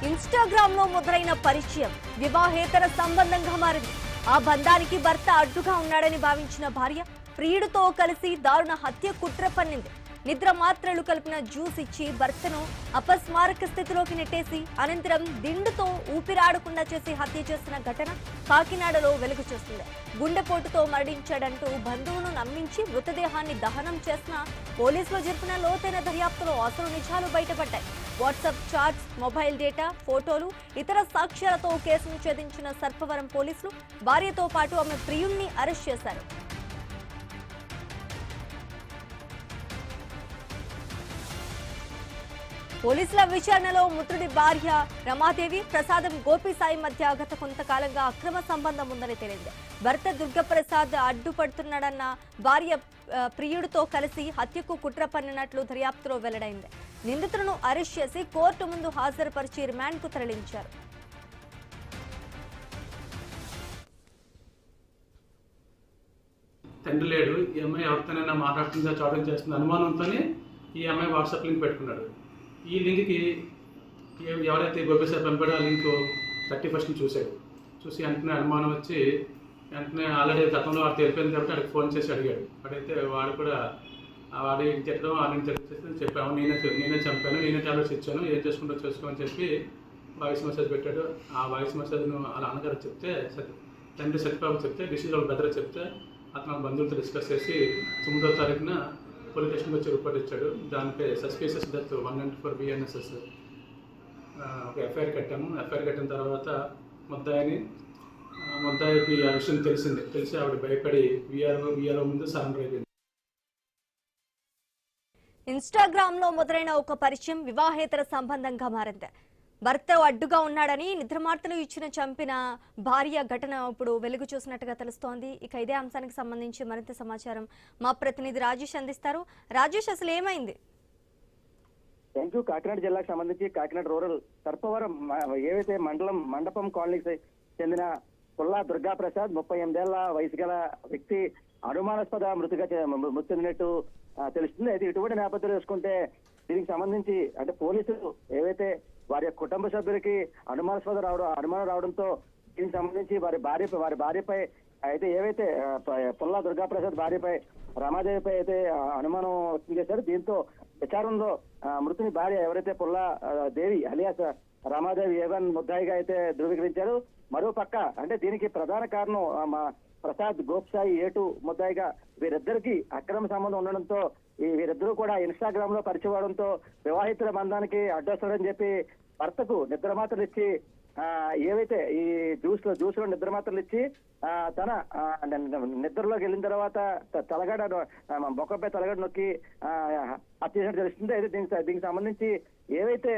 Instagram లో మొదలైన పరిచయం వివాహేతర సంబంధంగా మారింది. ఆ బంధానికి భర్త అడ్డుగా ఉన్నాడని భావించిన భార్య ప్రియుడితో కలిసి దారుణ హత్య కుట్ర పన్నింది. నిద్ర మాత్రలు కలిపిన జ్యూస్ ఇచ్చి భర్తను అపస్మారక స్థితిలోకి నెట్టేసి అనంతరం దిండుతో ఊపిరాడకుండా చేసి హత్య చేసిన ఘటన కాకినాడలో వెలుగు చూస్తుంది. గుండెపోటుతో మరణించాడంటూ బంధువును నమ్మించి మృతదేహాన్ని దహనం చేసిన పోలీసులు జరిపిన లోతైన దర్యాప్తులో అసలు నిజాలు బయటపడ్డాయి. వాట్సాప్ చాట్స్, మొబైల్ డేటా, ఫోటోలు, ఇతర సాక్ష్యాలతో కేసును ఛేదించిన సర్పవరం పోలీసులు భార్యతో పాటు ఆమె ప్రియుణ్ణి అరెస్ట్ చేశారు. పోలీసుల విచారణలో మృతుడి భార్య రమాదేవి, ప్రసాదం గోపిసాయి మధ్య గత కొంతకాలంగా అక్రమ సంబంధం ఉందని తేలింది. భర్త దుర్గప్రసాద్ అడ్డుపడుతున్నాడన్న భార్య ప్రియుడితో కలిసి హత్యకు కుట్ర పన్నినట్లు దర్యాప్తులో వెల్లడైంది. నిందితులను అరెస్ట్ చేసి కోర్టు ముందు హాజరుపరిచి రిమాండ్ కు తరలించారు. తండ్రి లేడు, ఈ అమ్మాయి ఎవరితోనైనా మాట్లాడుతుందా చాటింగ్ చేస్తుంది అనుమానంతోనే ఈ అమ్మాయి వాట్సాప్ లింక్ పెట్టుకున్నాడు. ఈ లింక్కి ఎవరైతే గోపిసారి పంపాడో ఆ లింక్ 31st చూశాడు. చూసి వెంటనే అనుమానం వచ్చి వెంటనే ఆల్రెడీ గతంలో వాడు తెలిపోయింది కాబట్టి వాడికి ఫోన్ చేసి అడిగాడు. అడిగితే వాడు కూడా వాడి తిట్టడం వాళ్ళని తెలిసి చెప్పాము, నేనే చంపాను, నేనే టాబ్లెట్స్ ఇచ్చాను, ఏం చేసుకుంటూ చేసుకోమని చెప్పి వాయిస్ మెసేజ్ పెట్టాడు. ఆ వాయిస్ మెసేజ్ను వాళ్ళ అన్నగారు చెప్తే, తండ్రి సత్యబాబు చెప్తే, డిసిజన్ వాళ్ళ బ్రదర్ చెప్తే అతను బంధువులతో డిస్కస్ చేసి 9వ తారీఖున పోలీస్ స్టేషన్కి వచ్చి రిపోర్ట్ ఇచ్చాడు. దానిపై సస్పీషియస్ డెత్ 194 BNSS ఒక ఎఫ్ఐఆర్ కట్టాము. ఎఫ్ఐఆర్ కట్టిన తర్వాత ముద్దాయికి ఆ విషయం తెలిసి ఆవిడ భయపడి వీఆర్ఓ ముందు సరెండర్ అయిపోయింది. ఇన్‌స్టాగ్రామ్ లో మొదలైన ఒక పరిచయం వివాహేతర సంబంధంగా మారింది. భర్త అడ్డుగా ఉన్నాడని నిద్రమార్తలు ఇచ్చిన చంపిన భార్య ఘటన ఇప్పుడు వెలుగు చూసినట్టుగా తెలుస్తోంది. ఇక ఇదే అంశానికి సంబంధించి మరింత సమాచారం మా ప్రతినిధి రాజేష్ అందిస్తారు. రాజేష్, అసలు ఏమైంది? Thank you. కాకినాడ జిల్లాకు సంబంధించి కాకినాడ రూరల్ సర్పవరం ఏవైతే మండపం కాలనీకి చెందిన పుల్లా దుర్గాప్రసాద్ 38 ఏళ్ల వయసు గల వ్యక్తి అనుమానాస్పద మృతి చెందినట్టు తెలుస్తుంది. అయితే ఇటువంటి నేపథ్యంలో చూసుకుంటే దీనికి సంబంధించి అంటే పోలీసులు ఏవైతే వారి యొక్క కుటుంబ సభ్యులకి అనుమానం రావడంతో దీనికి సంబంధించి వారి భార్యపై అయితే ఏవైతే పుల్లా దుర్గాప్రసాద్ భార్యపై రమాదేవిపై అయితే అనుమానం వ్యక్తం చేశారు. దీంతో విచారణలో మృతుని భార్య ఎవరైతే పుల్లా దేవి అలియాస్ రమాదేవి ఏవన్ ముద్దాయిగా అయితే ధృవీకరించారు. మరో పక్క అంటే దీనికి ప్రధాన కారణం ప్రసాద్ గోప్సాయి ఏటు ముద్దాయిగా వీరిద్దరికి అక్రమ సంబంధం ఉండడంతో వీరిద్దరూ కూడా ఇన్‌స్టాగ్రామ్ లో పరిచయం అవడంతో వివాహితుల బంధానికి అడ్డొస్తారని చెప్పి భర్తకు నిద్రమాత్రలు ఇచ్చి ఏవైతే ఈ జ్యూస్ లో నిద్రమాత్రలు ఇచ్చి తన నిద్రలోకి వెళ్ళిన తర్వాత బొక్కపై తలగడ నొక్కి హత్య చేసినట్టు తెలుస్తుంది. అయితే దీనికి సంబంధించి ఏవైతే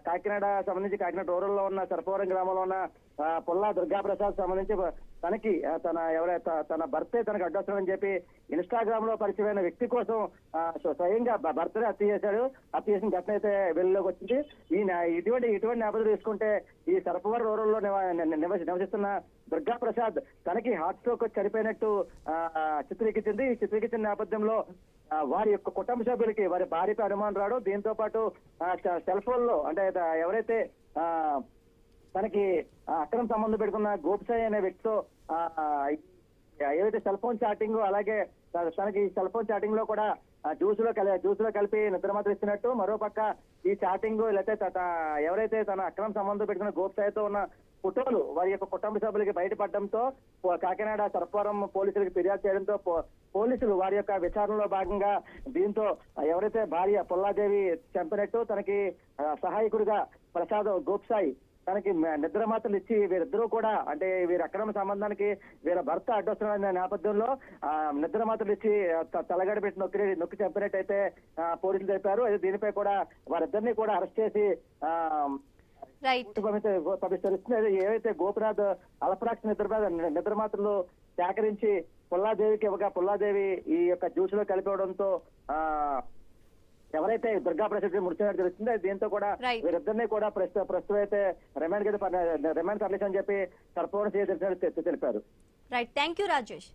కాకినాడ రూరల్ లో ఉన్న సర్పవరం గ్రామంలో ఉన్న పుల్లా దుర్గాప్రసాద్ సంబంధించి తన భర్తే తనకు అడ్డొస్తాడని చెప్పి ఇన్‌స్టాగ్రామ్ లో పరిచయమైన వ్యక్తి కోసం స్వయంగా భర్తనే హత్య చేసిన ఘటన అయితే వెలుగులోకి వచ్చింది. ఇటువంటి నేపథ్యం తీసుకుంటే ఈ సర్పవరం రూరల్ లో నివసిస్తున్న దుర్గాప్రసాద్ తనకి హార్ట్ స్ట్రోక్ వచ్చి చనిపోయినట్టు చిత్రీకరించింది. ఈ చిత్రీకరించిన నేపథ్యంలో వారి యొక్క కుటుంబ సభ్యులకి వారి భార్యపై అనుమానం రావడం, దీంతో పాటు సెల్ ఫోన్ లో అంటే ఎవరైతే తనకి అక్రమ సంబంధం పెట్టుకున్న గోపిసాయి అనే వ్యక్తితో ఏదైతే సెల్ ఫోన్ చాటింగ్, అలాగే తనకి సెల్ ఫోన్ చాటింగ్ లో కూడా జ్యూస్ లో కలిపి నిద్రమాత్ర ఇస్తున్నట్టు, మరోపక్క ఈ చాటింగ్ లేకపోతే ఎవరైతే తన అక్రమ సంబంధం పెట్టుకున్న గోపిసాయితో ఉన్న ఫోటోలు వారి యొక్క కుటుంబ సభ్యులకి బయటపడడంతో కాకినాడ సర్పవరం పోలీసులకు ఫిర్యాదు చేయడంతో పోలీసులు వారి యొక్క విచారణలో భాగంగా దీంతో ఎవరైతే భార్య పుల్లాదేవి చంపినట్టు తనకి సహాయకుడిగా ప్రసాద్ గోప్సాయి తనకి నిద్రమాత్రలు ఇచ్చి వీరిద్దరూ కూడా అంటే వీరి అక్రమ సంబంధానికి వీరి భర్త అడ్డొస్తున్న నేపథ్యంలో నిద్రమాత్రలు ఇచ్చి తలగడ పెట్టి నొక్కి చంపినట్టయితే పోలీసులు తెలిపారు. అయితే దీనిపై కూడా వారిద్దరిని కూడా అరెస్ట్ చేసి తెలుస్తుంది. ఏవైతే గోపినాథ్ అల్పరాక్ష నిద్రమాత్రలు సేకరించి పుల్లాదేవికి ఇవ్వగా పుల్లాదేవి ఈ యొక్క జ్యూస్ లో కలిపివడంతో ఎవరైతే దుర్గాప్రసాద్ మృతి తెలుస్తుంది. దీంతో కూడా వీరిద్దరిని కూడా ప్రస్తుతం అయితే రిమాండ్ తరలించని చెప్పి సర్పవరం తెలిపారు. Right, thank you Rajesh.